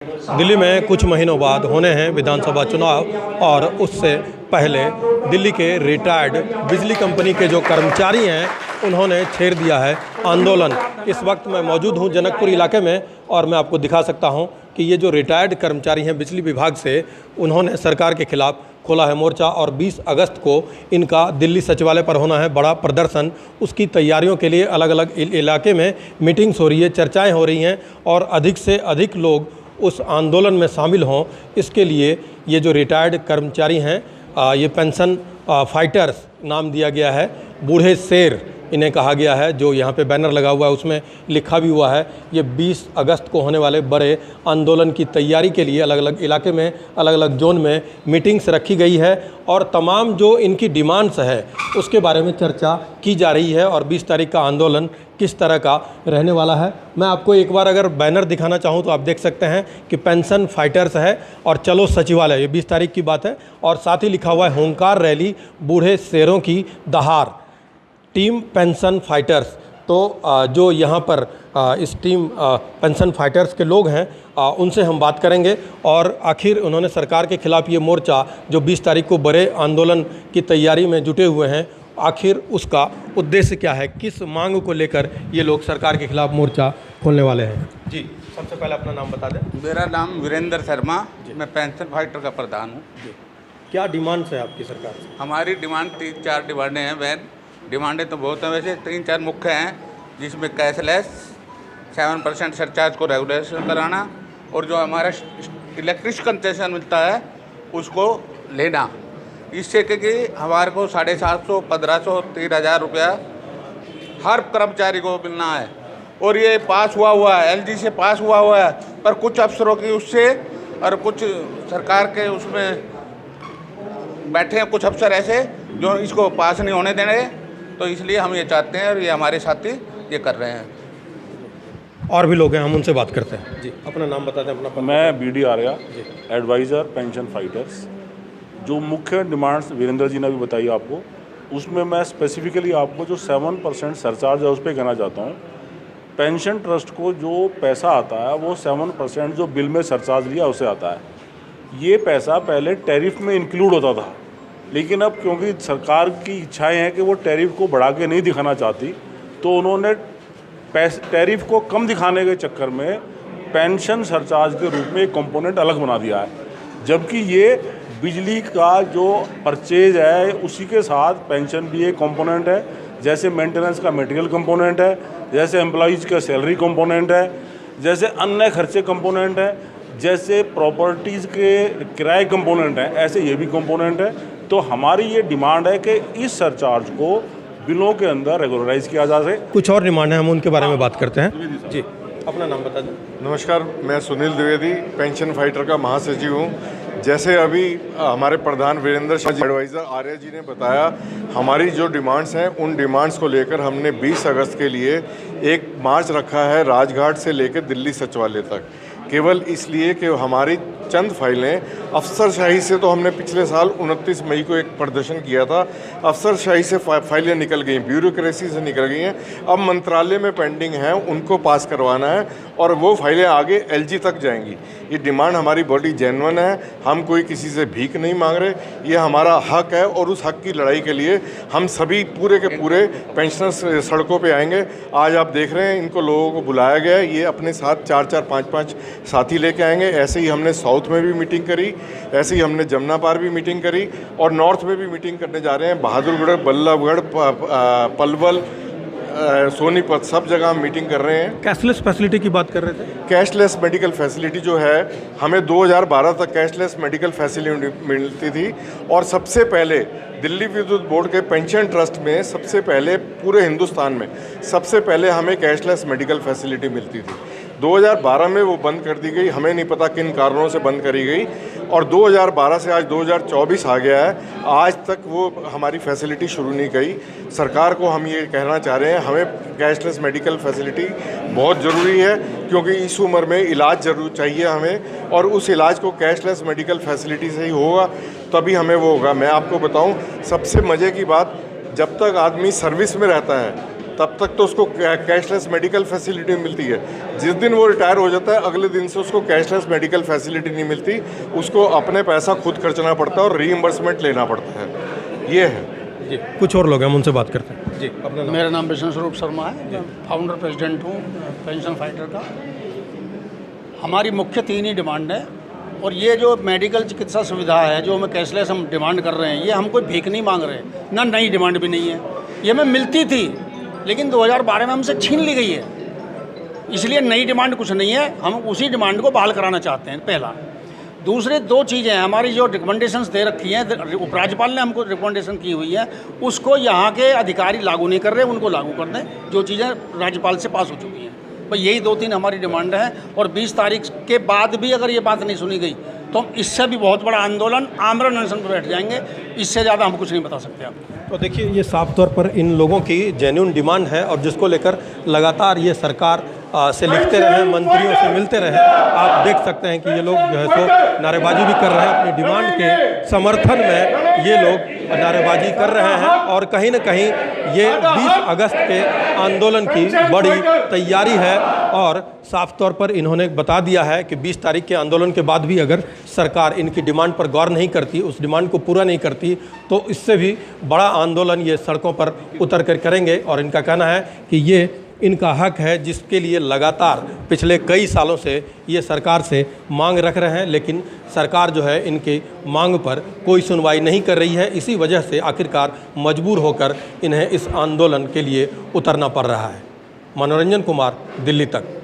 दिल्ली में कुछ महीनों बाद होने हैं विधानसभा चुनाव और उससे पहले दिल्ली के रिटायर्ड बिजली कंपनी के जो कर्मचारी हैं उन्होंने छेड़ दिया है आंदोलन। इस वक्त मैं मौजूद हूं जनकपुर इलाके में और मैं आपको दिखा सकता हूं कि ये जो रिटायर्ड कर्मचारी हैं बिजली विभाग से, उन्होंने सरकार के खिलाफ खोला है मोर्चा और 20 अगस्त को इनका दिल्ली सचिवालय पर होना है बड़ा प्रदर्शन। उसकी तैयारियों के लिए अलग अलग इलाके में मीटिंग्स हो रही है, चर्चाएँ हो रही हैं और अधिक से अधिक लोग उस आंदोलन में शामिल हों। इसके लिए ये जो रिटायर्ड कर्मचारी हैं, ये पेंशन फाइटर्स नाम दिया गया है, बूढ़े शेर इन्हें कहा गया है। जो यहाँ पे बैनर लगा हुआ है उसमें लिखा भी हुआ है ये 20 अगस्त को होने वाले बड़े आंदोलन की तैयारी के लिए अलग अलग इलाके में, अलग अलग जोन में मीटिंग्स रखी गई है और तमाम जो इनकी डिमांड्स है उसके बारे में चर्चा की जा रही है और 20 तारीख का आंदोलन किस तरह का रहने वाला है। मैं आपको एक बार अगर बैनर दिखाना चाहूँ तो आप देख सकते हैं कि पेंशन फाइटर्स है और चलो सचिवालय, ये 20 तारीख की बात है। और साथ ही लिखा हुआ है होंकार रैली बूढ़े शेरों की दहाड़, टीम पेंशन फाइटर्स। तो जो यहाँ पर इस टीम पेंशन फाइटर्स के लोग हैं उनसे हम बात करेंगे और आखिर उन्होंने सरकार के खिलाफ ये मोर्चा जो 20 तारीख को बड़े आंदोलन की तैयारी में जुटे हुए हैं, आखिर उसका उद्देश्य क्या है, किस मांग को लेकर ये लोग सरकार के खिलाफ मोर्चा खोलने वाले हैं। जी, सबसे पहले अपना नाम बता दें। मेरा नाम वीरेंद्र शर्मा, मैं पेंशन फाइटर का प्रधान हूँ। क्या डिमांड्स है आपकी सरकार से? हमारी डिमांड 3-4 डिमांडें हैं वैन। डिमांडें तो बहुत हैं, वैसे 3-4 मुख्य हैं, जिसमें कैशलेस, 7% सरचार्ज को रेगुलेशन कराना और जो हमारा इलेक्ट्रिक कंसेशन मिलता है उसको लेना। इससे कि हमारे को 750, 1500, 3000 रुपया हर कर्मचारी को मिलना है। और ये पास हुआ है, एलजी से पास हुआ है, पर कुछ अफसरों की उससे और कुछ सरकार के उसमें बैठे हैं कुछ अफसर ऐसे जो इसको पास नहीं होने दे रहे। तो इसलिए हम ये चाहते हैं और ये हमारे साथी ये कर रहे हैं। और भी लोग हैं, हम उनसे बात करते हैं। जी, अपना नाम बता दें। अपना मैं BD Arya, adviser pension fighters. जो मुख्य डिमांड्स वीरेंद्र जी ने भी बताई आपको, उसमें मैं स्पेसिफिकली आपको जो 7% सरचार्ज है उस पर कहना चाहता हूँ। पेंशन ट्रस्ट को जो पैसा आता है वो 7% जो बिल में सरचार्ज लिया उससे आता है। ये पैसा पहले टैरिफ में इंक्लूड होता था, लेकिन अब क्योंकि सरकार की इच्छाएं हैं कि वो टैरिफ को बढ़ा के नहीं दिखाना चाहती, तो उन्होंने टैरिफ को कम दिखाने के चक्कर में पेंशन सरचार्ज के रूप में एक कंपोनेंट अलग बना दिया है। जबकि ये बिजली का जो परचेज है उसी के साथ पेंशन भी एक कंपोनेंट है, जैसे मेंटेनेंस का मटेरियल कंपोनेंट है, जैसे एम्प्लॉइज़ का सैलरी कंपोनेंट है, जैसे अन्य खर्चे कंपोनेंट है, जैसे प्रॉपर्टीज़ के किराए कंपोनेंट हैं, ऐसे ये भी कंपोनेंट है। तो हमारी ये डिमांड है कि इस सरचार्ज को बिलों के अंदर रेगुलराइज किया जा सके। कुछ और डिमांड है, हम उनके बारे में बात करते हैं। जी, अपना नाम बता दें। नमस्कार, मैं सुनील द्विवेदी पेंशन फाइटर का महासचिव हूँ। जैसे अभी हमारे प्रधान वीरेंद्र शाह एडवाइज़र आर्य जी ने बताया, हमारी जो डिमांड्स हैं उन डिमांड्स को लेकर हमने 20 अगस्त के लिए एक मार्च रखा है राजघाट से लेकर दिल्ली सचिवालय तक। केवल इसलिए कि हमारी चंद फाइलें अफसरशाही से, तो हमने पिछले साल 29 मई को एक प्रदर्शन किया था, अफसरशाही से फाइलें निकल गई, ब्यूरोक्रेसी से निकल गई हैं, अब मंत्रालय में पेंडिंग हैं, उनको पास करवाना है और वो फाइलें आगे एलजी तक जाएंगी। ये डिमांड हमारी बड़ी जेन्युइन है, हम कोई किसी से भीख नहीं मांग रहे, ये हमारा हक है और उस हक की लड़ाई के लिए हम सभी पूरे के पूरे पेंशनर्स सड़कों पर आएंगे। आज आप देख रहे हैं इनको लोगों को बुलाया गया है, ये अपने साथ 4-4, 5-5 साथी लेके आएंगे। ऐसे ही हमने साउथ में भी मीटिंग करी, ऐसे ही हमने जमुना पार भी मीटिंग करी और नॉर्थ में भी मीटिंग करने जा रहे हैं। बहादुरगढ़, बल्लभगढ़, पलवल, सोनीपत, सब जगह हम मीटिंग कर रहे हैं। कैशलेस फैसिलिटी की बात कर रहे थे। कैशलेस मेडिकल फैसिलिटी जो है, हमें 2012 तक कैशलेस मेडिकल फैसिलिटी मिलती थी और सबसे पहले दिल्ली विद्युत बोर्ड के पेंशन ट्रस्ट में सबसे पहले पूरे हिंदुस्तान में सबसे पहले हमें कैशलेस मेडिकल फैसिलिटी मिलती थी। 2012 में वो बंद कर दी गई, हमें नहीं पता किन कारणों से बंद करी गई और 2012 से आज 2024 आ गया है, आज तक वो हमारी फैसिलिटी शुरू नहीं की। सरकार को हम ये कहना चाह रहे हैं, हमें कैशलेस मेडिकल फैसिलिटी बहुत ज़रूरी है क्योंकि इस उम्र में इलाज ज़रूर चाहिए हमें और उस इलाज को कैशलेस मेडिकल फैसिलिटी से ही होगा, तभी हमें वो होगा। मैं आपको बताऊं, सबसे मज़े की बात, जब तक आदमी सर्विस में रहता है तब तक तो उसको कैशलेस मेडिकल फैसिलिटी मिलती है। जिस दिन वो रिटायर हो जाता है अगले दिन से उसको कैशलेस मेडिकल फैसिलिटी नहीं मिलती, उसको अपने पैसा खुद खर्चना पड़ता है और रीइंबर्समेंट लेना पड़ता है। ये है जी। कुछ और लोग हैं, हम उनसे बात करते हैं। जी, अपना नाम। मेरा नाम विष्णु स्वरूप शर्मा है, मैं फाउंडर प्रेसिडेंट हूँ पेंशन फाइटर का। हमारी मुख्य 3 ही डिमांड है, और ये जो मेडिकल चिकित्सा सुविधा है जो हमें कैशलेस हम डिमांड कर रहे हैं, ये हम कोई भीख नहीं मांग रहे, ना नई डिमांड भी नहीं है। ये हमें मिलती थी लेकिन 2012 में हमसे छीन ली गई है, इसलिए नई डिमांड कुछ नहीं है। हम उसी डिमांड को बहाल कराना चाहते हैं, पहला। दूसरे 2 चीज़ें हैं, हमारी जो रिकमेंडेशंस दे रखी हैं, उपराज्यपाल ने हमको रिकमेंडेशन की हुई है, उसको यहाँ के अधिकारी लागू नहीं कर रहे, उनको लागू कर दें, जो चीज़ें राज्यपाल से पास हो चुकी हैं। भाई यही 2-3 हमारी डिमांड है, और 20 तारीख के बाद भी अगर ये बात नहीं सुनी गई तो हम इससे भी बहुत बड़ा आंदोलन, आमरण अनशन पर बैठ जाएंगे। इससे ज़्यादा हम कुछ नहीं बता सकते आपको। तो देखिए, ये साफ तौर पर इन लोगों की जेन्युइन डिमांड है, और जिसको लेकर लगातार ये सरकार से लिखते रहे, मंत्रियों से मिलते रहे। आप देख सकते हैं कि ये लोग जो है सो नारेबाजी भी कर रहे हैं, अपनी डिमांड के समर्थन में ये लोग नारेबाजी कर रहे हैं, और कहीं न कहीं ये 20 अगस्त के आंदोलन की बड़ी तैयारी है। और साफ तौर पर इन्होंने बता दिया है कि 20 तारीख के आंदोलन के बाद भी अगर सरकार इनकी डिमांड पर गौर नहीं करती, उस डिमांड को पूरा नहीं करती, तो इससे भी बड़ा आंदोलन ये सड़कों पर उतर कर करेंगे। और इनका कहना है कि ये इनका हक है, जिसके लिए लगातार पिछले कई सालों से ये सरकार से मांग रख रहे हैं, लेकिन सरकार जो है इनकी मांग पर कोई सुनवाई नहीं कर रही है। इसी वजह से आखिरकार मजबूर होकर इन्हें इस आंदोलन के लिए उतरना पड़ रहा है। मनोरंजन कुमार, दिल्ली तक।